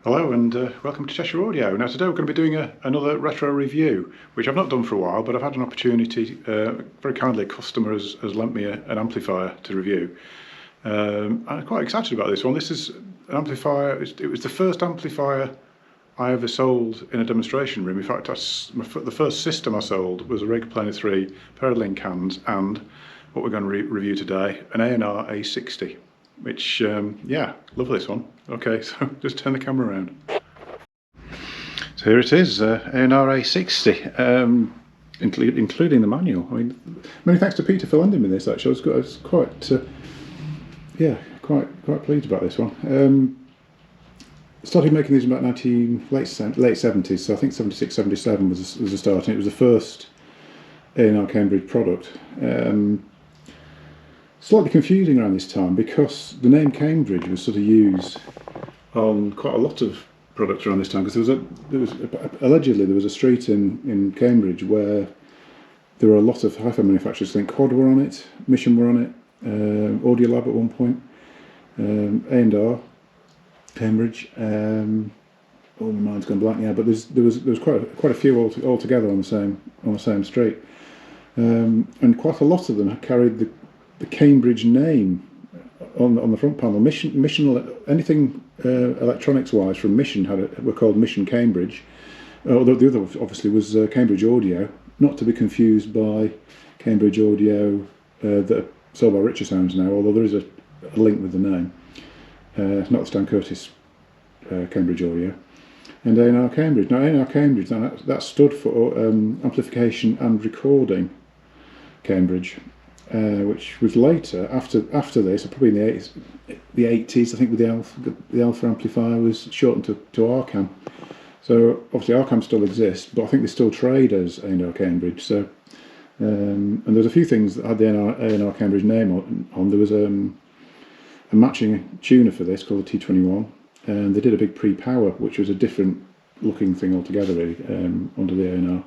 Hello and welcome to Cheshire Audio. Now today we're going to be doing another retro review, which I've not done for a while, but I've had an opportunity, very kindly a customer has lent me an amplifier to review. I'm quite excited about this one. This is an amplifier, it was the first amplifier I ever sold in a demonstration room. In fact, the first system I sold was a Rig Planer 3, pair of link hands, and what we're going to review today, an A&R A60. Which, yeah, love this one. Okay, so just turn the camera around. So here it is, A&R A60, including the manual. I mean, many thanks to Peter for lending me this. Actually, I was quite, yeah, quite pleased about this one. Started making these in about late 70s. So I think 76, 77 was the start, and it was the first A&R Cambridge product. Slightly confusing around this time because the name Cambridge was sort of used on quite a lot of products around this time, because allegedly there was a street in Cambridge where there were a lot of hi-fi manufacturers. I think Quad were on it, Mission were on it, Audio Lab at one point, A&R Cambridge. Oh, my mind's gone blank now, but there was quite a few all together on the same street, and quite a lot of them carried the Cambridge name on the front panel. Mission, anything electronics wise from Mission were called Mission Cambridge. Although the other obviously was Cambridge Audio, not to be confused by Cambridge Audio that are sold by Richer Sounds now. Although there is a link with the name, not the Stan Curtis Cambridge Audio, and A&R Cambridge. Now A&R Cambridge, that stood for Amplification and Recording Cambridge. Which was later, after this, probably in the 80s, I think, with the Alpha amplifier was shortened to Arcam. So obviously Arcam still exists, but I think they still trade as A&R Cambridge. So and there's a few things that had the A&R Cambridge name on. There was a matching tuner for this called the T21, and they did a big pre-power, which was a different looking thing altogether, really, under the A&R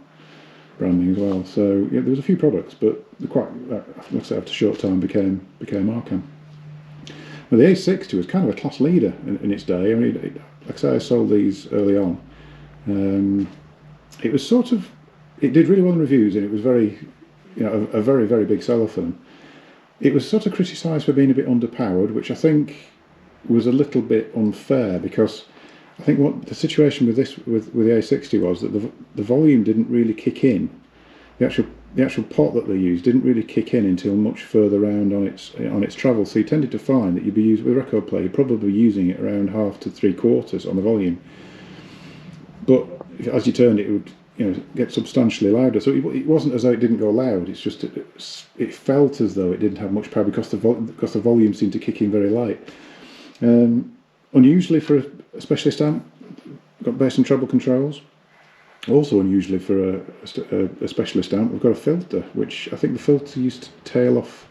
branding as well. So yeah, there was a few products, but quite, like I say, after a short time became Arcam. Now the A60 was kind of a class leader in its day. I mean, like I say, I sold these early on. It was it did really well in reviews, and it was very, a very big seller for them. It was sort of criticised for being a bit underpowered, which I think was a little bit unfair, because I think what the situation with the A60 was that the volume didn't really kick in. The actual pot that they used didn't really kick in until much further round on its travel. So you tended to find that you'd be using with a record player, you're probably using it around half to 3/4 on the volume. But as you turned it, would get substantially louder. So it wasn't as though it didn't go loud. It's just it felt as though it didn't have much power because the volume seemed to kick in very light. Unusually for a specialist amp, got bass and treble controls. Also unusually for a specialist amp, we've got a filter, which I think the filter used to tail off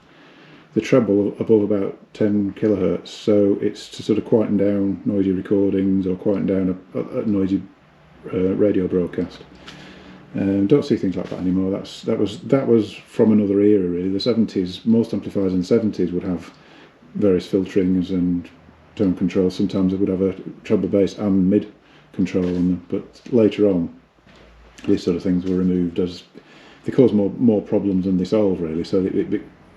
the treble above about 10 kilohertz, so it's to sort of quieten down noisy recordings or quieten down a noisy radio broadcast. Don't see things like that anymore. That was from another era, really. The 70s, most amplifiers in the 70s would have various filterings and tone control. Sometimes it would have a treble bass and mid control on them, but later on these sort of things were removed as they cause more problems than they solve, really. So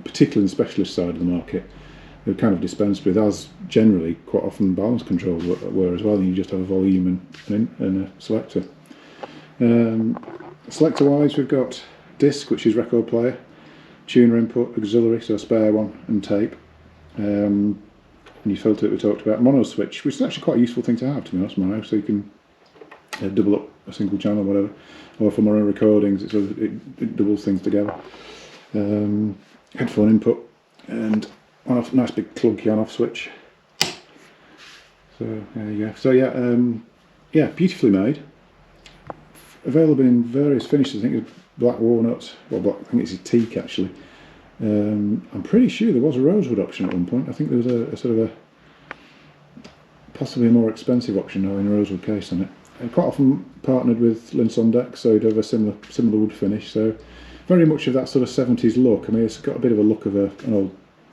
particularly in the specialist side of the market, they were kind of dispensed with, as generally quite often balance controls were as well, and you just have a volume and a selector. Selector wise, we've got disc, which is record player, tuner input, auxiliary, so a spare one, and tape. And your filter that we talked about, mono switch, which is actually quite a useful thing to have, to be honest, mono, so you can double up a single channel or whatever, or for mono recordings it doubles things together. Headphone input, and on-off, nice big clunky on-off switch. So there you go. So yeah, beautifully made, available in various finishes. I think it's black walnut, well, I think it's a teak actually. I'm pretty sure there was a rosewood option at one point. I think there was a sort of possibly a more expensive option now in a rosewood case on it. And quite often partnered with Linson, so you'd have a similar wood finish. So very much of that sort of 70s look. I mean, it's got a bit of a look of an old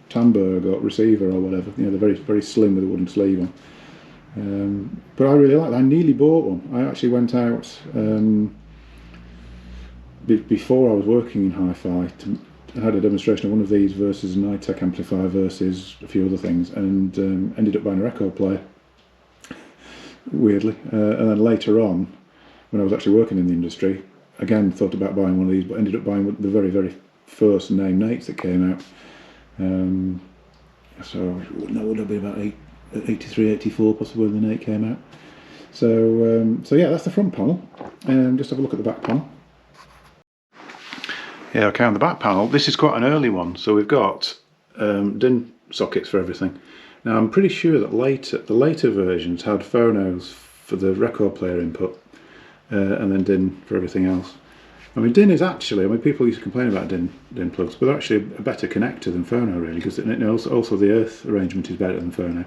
Tandberg or receiver or whatever. They're very slim with a wooden sleeve on. But I really like it. I nearly bought one. I actually went out before I was working in hi-fi. I had a demonstration of one of these versus an iTech amplifier versus a few other things, and ended up buying a record player, weirdly. And then later on, when I was actually working in the industry, again thought about buying one of these, but ended up buying the very, very first name Nates that came out. So that would have been about 83, 84 possibly when the Nate came out. So yeah, that's the front panel. Just have a look at the back panel. Yeah, okay, on the back panel, this is quite an early one, so we've got DIN sockets for everything. Now I'm pretty sure that the later versions had phonos for the record player input, and then DIN for everything else. I mean, DIN is actually, I mean, people used to complain about DIN plugs, but they're actually a better connector than phono, really, because also the earth arrangement is better than phono.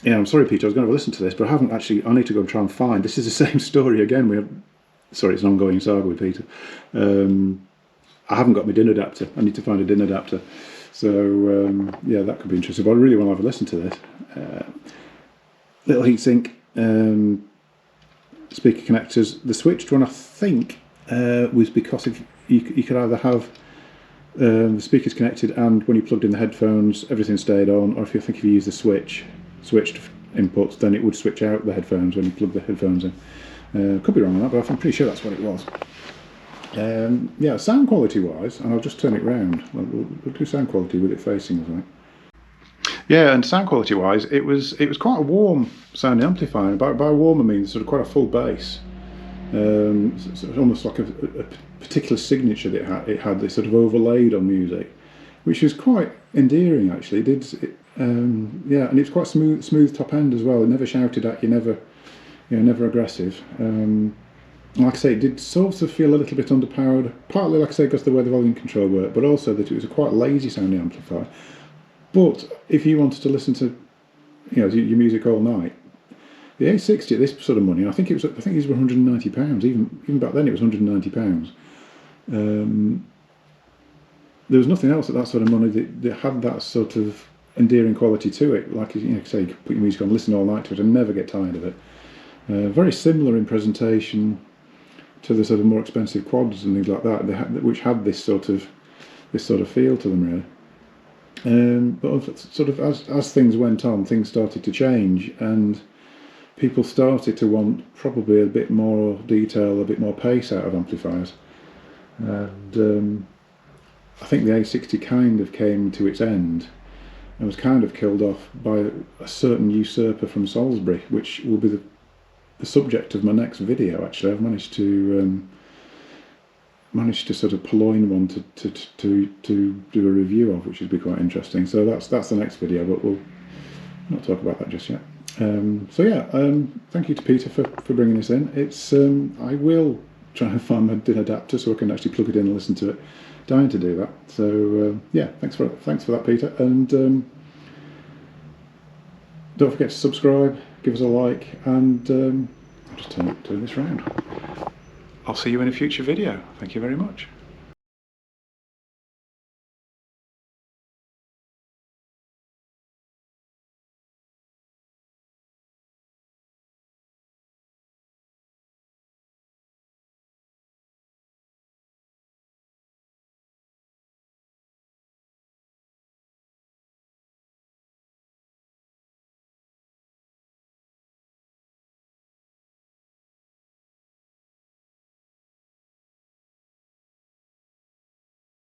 Yeah, I'm sorry, Peter, I was going to listen to this, but I haven't actually. I need to go and try and find. This is the same story again. Sorry, it's an ongoing saga with Peter. I haven't got my DIN adapter. I need to find a DIN adapter. So yeah, that could be interesting. But I really want to have a listen to this. Little heatsink, speaker connectors. The switched one, I think, was because if you could either have the speakers connected and when you plugged in the headphones, everything stayed on, or if you use the switched inputs, then it would switch out the headphones when you plug the headphones in. Could be wrong on that, but I'm pretty sure that's what it was. Yeah, sound quality wise, and I'll just turn it round. We'll do sound quality with it facing us, right? Yeah, and sound quality wise, it was quite a warm sounding amplifier. By warm I mean sort of quite a full bass. So almost like a particular signature that it had. They sort of overlaid on music, which was quite endearing actually. Yeah, and it's quite smooth top end as well. It never shouted at you, never aggressive. Like I say, it did sort of feel a little bit underpowered, partly like I say because of the way the volume control worked, but also that it was a quite lazy sounding amplifier. But if you wanted to listen to your music all night, the A60 at this sort of money, I think these were £190. Even back then it was £190. There was nothing else at that sort of money that had that sort of endearing quality to it. Like say, you could put your music on, listen all night to it, and never get tired of it. Very similar in presentation to the sort of more expensive quads and things like that, which had this sort of feel to them really. But sort of as things went on, things started to change, and people started to want probably a bit more detail, a bit more pace out of amplifiers. And I think the A60 kind of came to its end and was kind of killed off by a certain usurper from Salisbury, which will be the subject of my next video. Actually, I've managed to sort of purloin one to do a review of, which would be quite interesting. So that's the next video, but we'll not talk about that just yet. So yeah, thank you to Peter for bringing this in. It's I will try and find my DIN adapter so I can actually plug it in and listen to it. Dying to do that. So yeah, thanks for that, Peter, and don't forget to subscribe, give us a like, and I'll just turn this round. I'll see you in a future video. Thank you very much.